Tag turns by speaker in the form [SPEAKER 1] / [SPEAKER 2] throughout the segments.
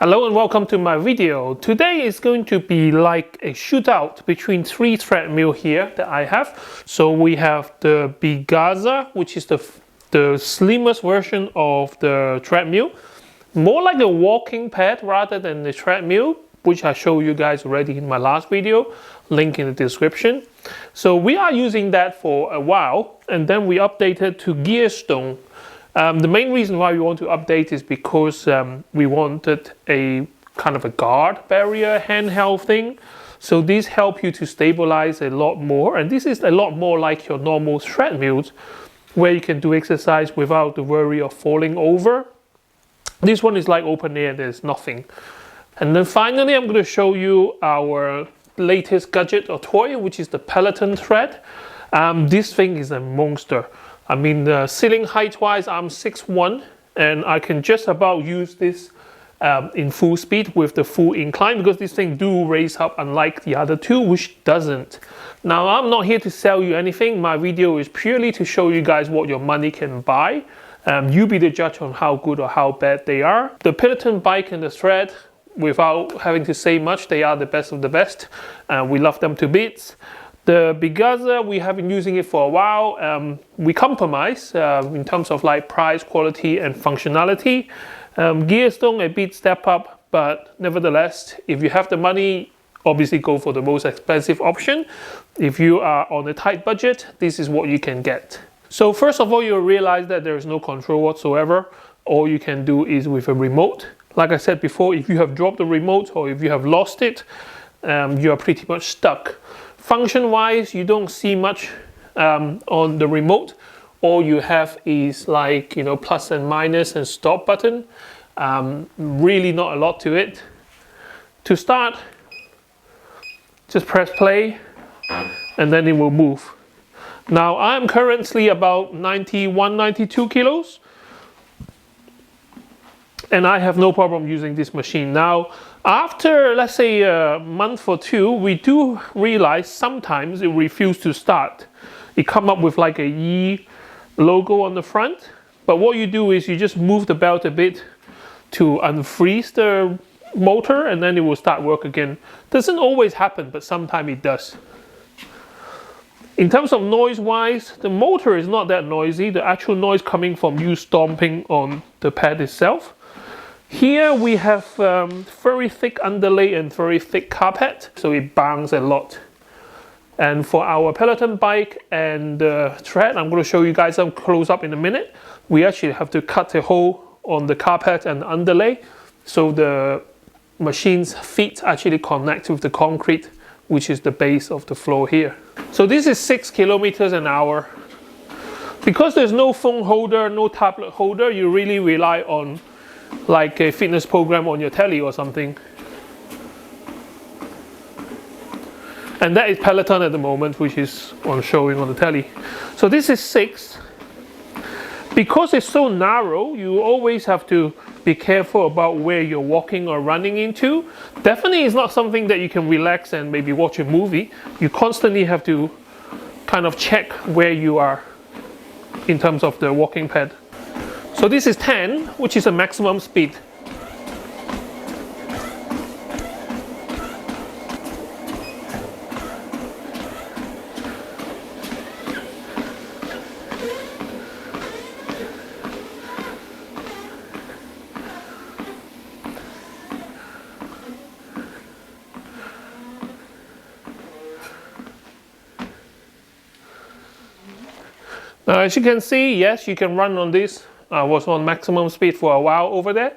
[SPEAKER 1] Hello and welcome to my video. Today is going to be like a shootout between three treadmills here that I have. So we have the Gaza, which is the slimmest version of the treadmill. More like a walking pad rather than the treadmill, which I showed you guys already in my last video, link in the description. So we are using that for a while, and then we updated to Gearstone. The main reason why we want to update is because we wanted a kind of a guard barrier handheld thing. So these help you to stabilize a lot more, and this is a lot more like your normal treadmills where you can do exercise without the worry of falling over. This one is like open air, there's nothing. And then finally I'm going to show you our latest gadget or toy, which is the Peloton Tread. This thing is a monster. I mean, the ceiling height wise, I'm 6'1", and I can just about use this in full speed with the full incline, because this thing do raise up, unlike the other two, which doesn't. Now, I'm not here to sell you anything. My video is purely to show you guys what your money can buy. You be the judge on how good or how bad they are. The Peloton bike and the Tread, without having to say much, they are the best of the best. We love them to bits. The Bigzzia, we have been using it for a while. We compromise in terms of like price, quality, and functionality. Gearstone, a bit step up, but nevertheless, if you have the money, obviously go for the most expensive option. If you are on a tight budget, this is what you can get. So first of all, you'll realize that there is no control whatsoever. All you can do is with a remote. Like I said before, if you have dropped the remote or if you have lost it, you are pretty much stuck. Function wise, you don't see much on the remote. All you have is like, plus and minus and stop button. Really not a lot to it. To start, just press play and then it will move. Now I'm currently about 91, 92 kilos. And I have no problem using this machine. Now, after, let's say, a month or two, we do realize sometimes it refuses to start. It comes up with like a E logo on the front. But what you do is you just move the belt a bit to unfreeze the motor, and then it will start work again. Doesn't always happen, but sometimes it does. In terms of noise-wise, the motor is not that noisy. The actual noise coming from you stomping on the pad itself. Here we have very thick underlay and very thick carpet, so it bangs a lot. And for our Peloton bike and Tread, I'm going to show you guys some close up in a minute. We actually have to cut a hole on the carpet and underlay, so the machine's feet actually connect with the concrete, which is the base of the floor here. So this is 6 kilometers an hour. Because there's no phone holder, no tablet holder, you really rely on like a fitness program on your telly or something. And that is Peloton at the moment, which is showing on the telly. So this is 6. Because it's so narrow, you always have to be careful about where you're walking or running into. Definitely it's not something that you can relax and maybe watch a movie. You constantly have to kind of check where you are in terms of the walking pad. So this is 10, which is a maximum speed. Now, as you can see, yes, you can run on this. I was on maximum speed for a while over there.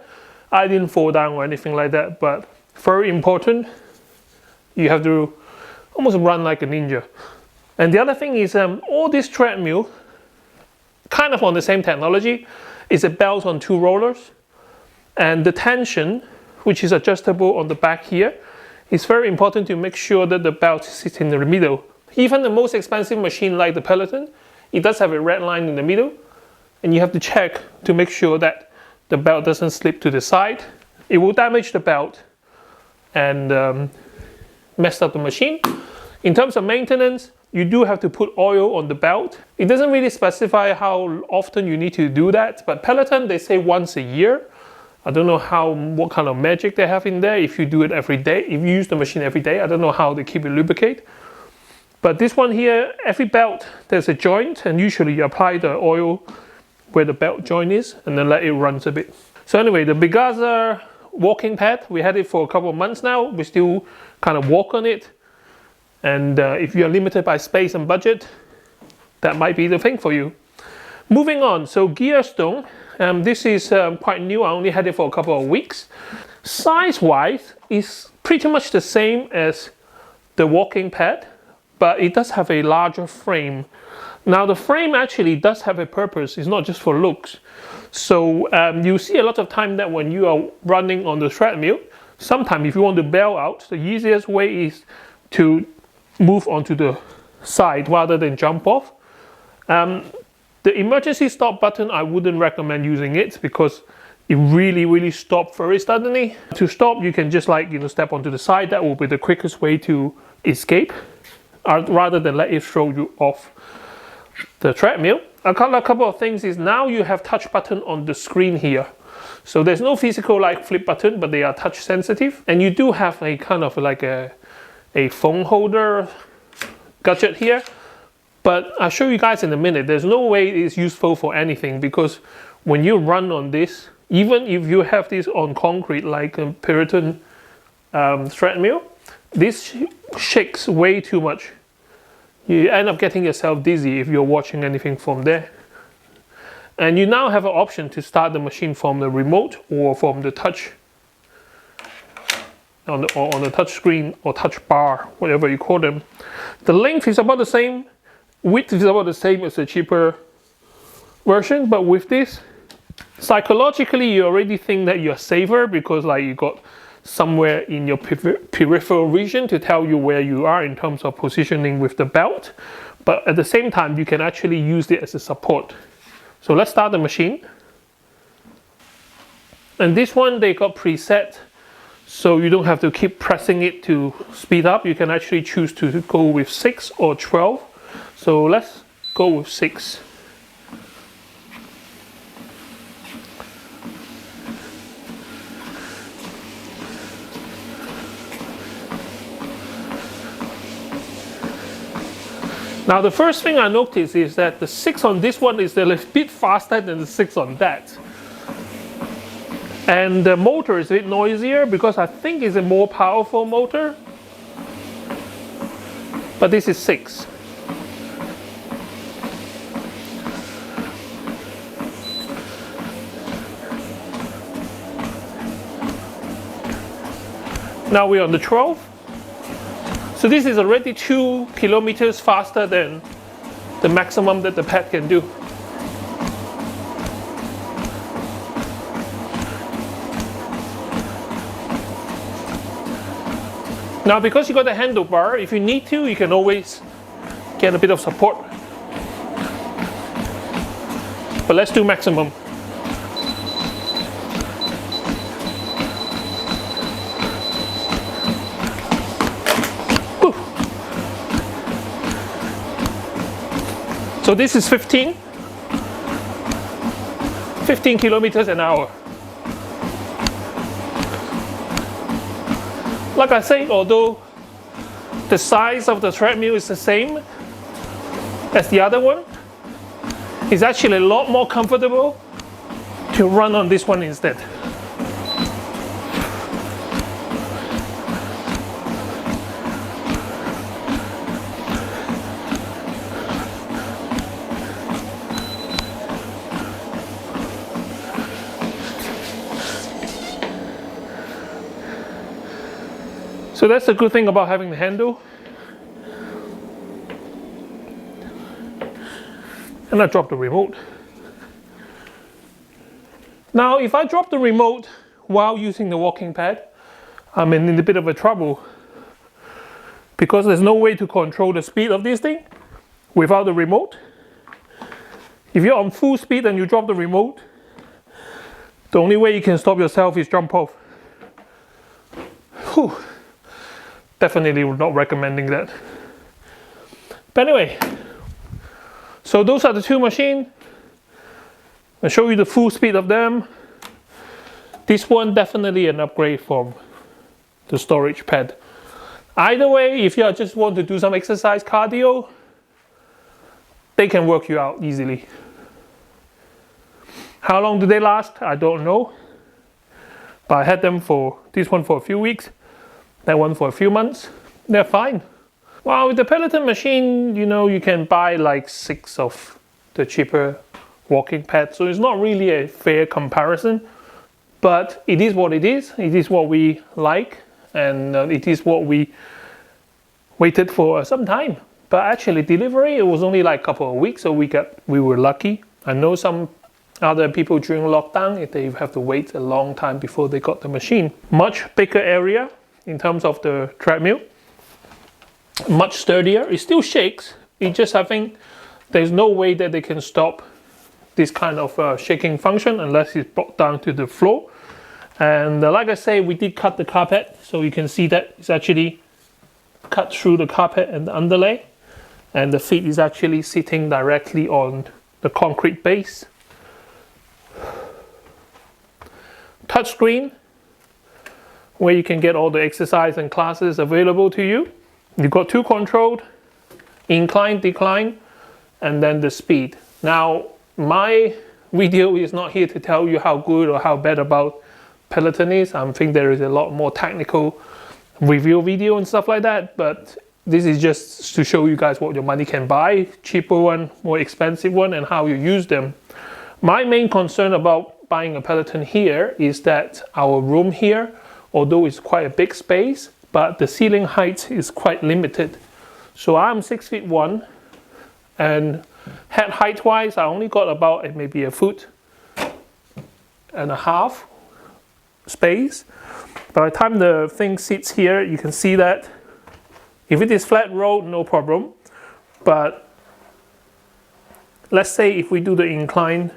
[SPEAKER 1] I didn't fall down or anything like that, but very important, you have to almost run like a ninja. And the other thing is all this treadmill, kind of on the same technology, is a belt on 2 rollers. And the tension, which is adjustable on the back here, is very important to make sure that the belt sits in the middle. Even the most expensive machine like the Peloton, it does have a red line in the middle. And you have to check to make sure that the belt doesn't slip to the side. It will damage the belt and mess up the machine. In terms of maintenance, you do have to put oil on the belt. It doesn't really specify how often you need to do that, but Peloton, they say once a year. I don't know what kind of magic they have in there. If you do it every day, if you use the machine every day, I don't know how they keep it lubricated. But this one here, every belt, there's a joint, and usually you apply the oil where the belt joint is, and then let it run a bit. So anyway, the Bigzzia walking pad, we had it for a couple of months now. We still kind of walk on it. And if you're limited by space and budget, that might be the thing for you. Moving on, so Gearstone, this is quite new. I only had it for a couple of weeks. Size-wise, it's pretty much the same as the walking pad, but it does have a larger frame. Now the frame actually does have a purpose. It's not just for looks. So you see a lot of time that when you are running on the treadmill, sometimes if you want to bail out, the easiest way is to move onto the side rather than jump off. The emergency stop button, I wouldn't recommend using it because it really stops very suddenly. To stop, you can just step onto the side. That will be the quickest way to escape, rather than let it throw you off the treadmill. A couple of things is now you have touch button on the screen here. So there's no physical flip button, but they are touch sensitive. And you do have a kind of a phone holder gadget here. But I'll show you guys in a minute. There's no way it's useful for anything, because when you run on this, even if you have this on concrete like a Peloton treadmill, this shakes way too much. You end up getting yourself dizzy if you're watching anything from there. And you now have an option to start the machine from the remote or from the touch on the touch screen or touch bar, whatever you call them. The length is about the same. Width is about the same as the cheaper version, but with this, psychologically you already think that you're safer because you got somewhere in your peripheral region to tell you where you are in terms of positioning with the belt. But at the same time, you can actually use it as a support. So let's start the machine. And this one, they got preset, so you don't have to keep pressing it to speed up. You can actually choose to go with 6 or 12. So let's go with 6. Now the first thing I noticed is that the 6 on this one is a little bit faster than the 6 on that. And the motor is a bit noisier because I think it's a more powerful motor. But this is 6. Now we're on the 12. So this is already 2 kilometers faster than the maximum that the pad can do. Now because you got the handlebar, if you need to, you can always get a bit of support. But let's do maximum. So this is 15 kilometers an hour. Like I say, although the size of the treadmill is the same as the other one, it's actually a lot more comfortable to run on this one instead. So that's the good thing about having the handle. And I dropped the remote. Now if I drop the remote while using the walking pad, I'm in a bit of a trouble because there's no way to control the speed of this thing without the remote. If you're on full speed and you drop the remote, the only way you can stop yourself is jump off. Whew. Definitely not recommending that. But anyway, so those are the two machines. I'll show you the full speed of them. This one definitely an upgrade from the storage pad. Either way, if you just want to do some exercise cardio, they can work you out easily. How long do they last? I don't know. But I had them for this one for a few weeks, that one for a few months. They're fine. Well, with the Peloton machine, you know, you can buy like 6 of the cheaper walking pads, so it's not really a fair comparison. But it is what it is. It is what we like, and it is what we waited for some time. But actually, delivery, it was only like a couple of weeks, so we were lucky. I know some other people during lockdown, they have to wait a long time before they got the machine. Much bigger area in terms of the treadmill. Much sturdier. It still shakes. It just having, there's no way that they can stop this kind of shaking function unless it's brought down to the floor. And like I say, we did cut the carpet, so you can see that it's actually cut through the carpet and the underlay, and the feet is actually sitting directly on the concrete base. Touchscreen, where you can get all the exercise and classes available to you. You've got 2 controlled, incline, decline, and then the speed. Now, my video is not here to tell you how good or how bad about Peloton is. I think there is a lot more technical review video and stuff like that, but this is just to show you guys what your money can buy, cheaper one, more expensive one, and how you use them. My main concern about buying a Peloton here is that our room here, although it's quite a big space, but the ceiling height is quite limited. So I'm 6'1", and head height wise, I only got about maybe 1.5 feet space. By the time the thing sits here, you can see that if it is flat road, no problem. But let's say if we do the incline,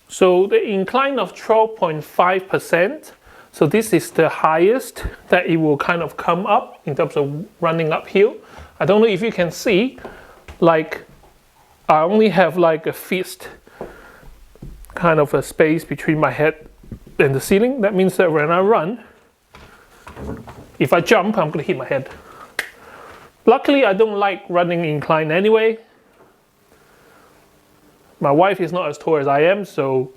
[SPEAKER 1] so the incline of 12.5%, so this is the highest that it will kind of come up in terms of running uphill. I don't know if you can see, like I only have like a fist kind of a space between my head and the ceiling. That means that when I run, if I jump, I'm going to hit my head. Luckily, I don't like running incline anyway. My wife is not as tall as I am, so.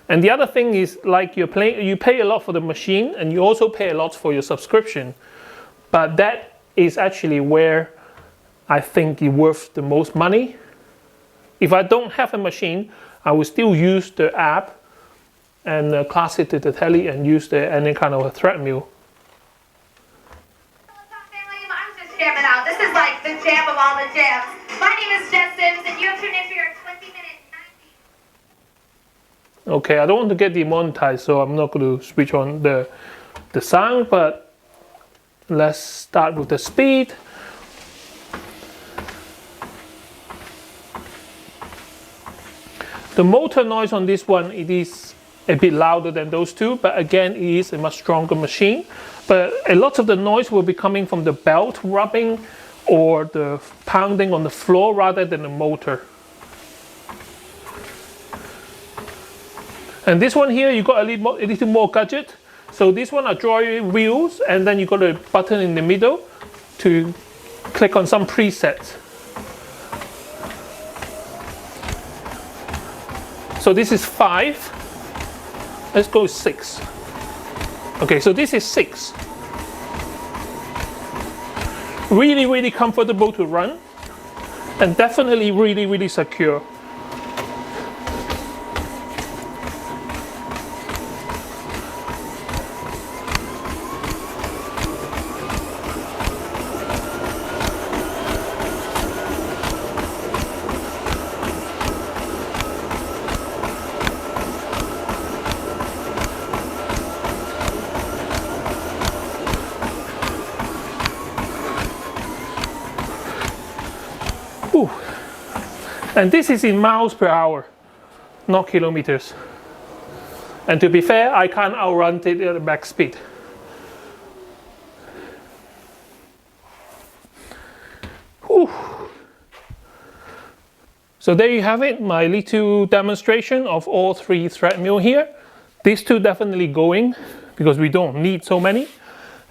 [SPEAKER 1] And the other thing is, like you pay a lot for the machine, and you also pay a lot for your subscription. But that is actually where I think it's worth the most money. If I don't have a machine, I will still use the app and class it to the telly and use any kind of a treadmill.
[SPEAKER 2] I'm just jamming out. This is like the jam of all the jams. My name is Jess Sims, and you have tuned in for your 20-minute 90.
[SPEAKER 1] Okay, I don't want to get demonetized, so I'm not going to switch on the sound, but let's start with the speed. The motor noise on this one, it is a bit louder than those two, but again, it is a much stronger machine. But a lot of the noise will be coming from the belt rubbing or the pounding on the floor rather than the motor. And this one here, you got a little more gadget. So this one are drawing wheels, and then you got a button in the middle to click on some presets. So this is 5. Let's go 6. Okay, so this is 6. Really, really comfortable to run, and definitely really, really secure. Ooh. And this is in miles per hour, not kilometers. And to be fair, I can't outrun it at max speed. Ooh. So there you have it, my little demonstration of all 3 treadmill here. These 2 definitely going because we don't need so many.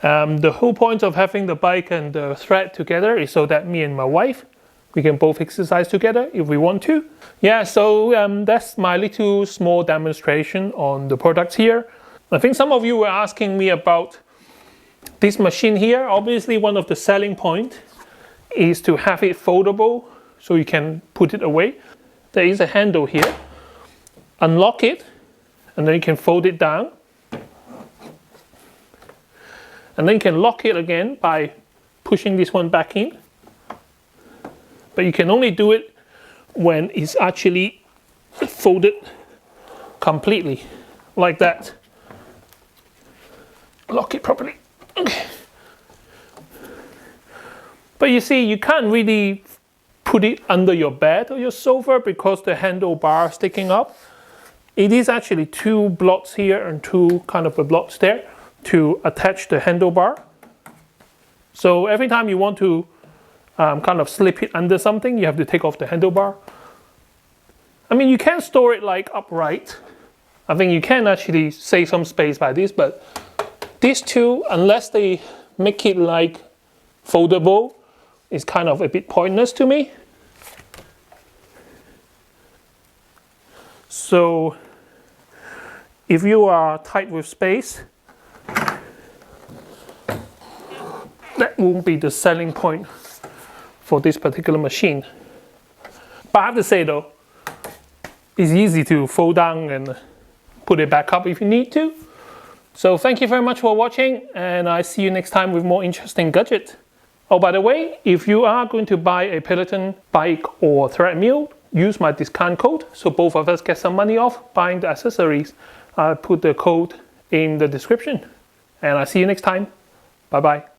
[SPEAKER 1] The whole point of having the bike and the tread together is so that me and my wife, we can both exercise together if we want to. Yeah, so that's my little small demonstration on the products here. I think some of you were asking me about this machine here. Obviously, one of the selling points is to have it foldable so you can put it away. There is a handle here. Unlock it, and then you can fold it down. And then you can lock it again by pushing this one back in. But you can only do it when it's actually folded completely, like that. Lock it properly. Okay. But you see, you can't really put it under your bed or your sofa because the handlebar is sticking up. It is actually 2 blocks here and 2 kind of blocks there to attach the handlebar. So every time you want to kind of slip it under something, you have to take off the handlebar. I mean, you can store it like upright. I think you can actually save some space by this, but these 2, unless they make it like foldable, is kind of a bit pointless to me. So if you are tight with space, that won't be the selling point for this particular machine. But I have to say though, it's easy to fold down and put it back up if you need to. So thank you very much for watching, and I see you next time with more interesting gadgets. Oh, by the way, if you are going to buy a Peloton bike or treadmill, use my discount code so both of us get some money off buying the accessories. I'll put the code in the description, and I'll see you next time. Bye bye.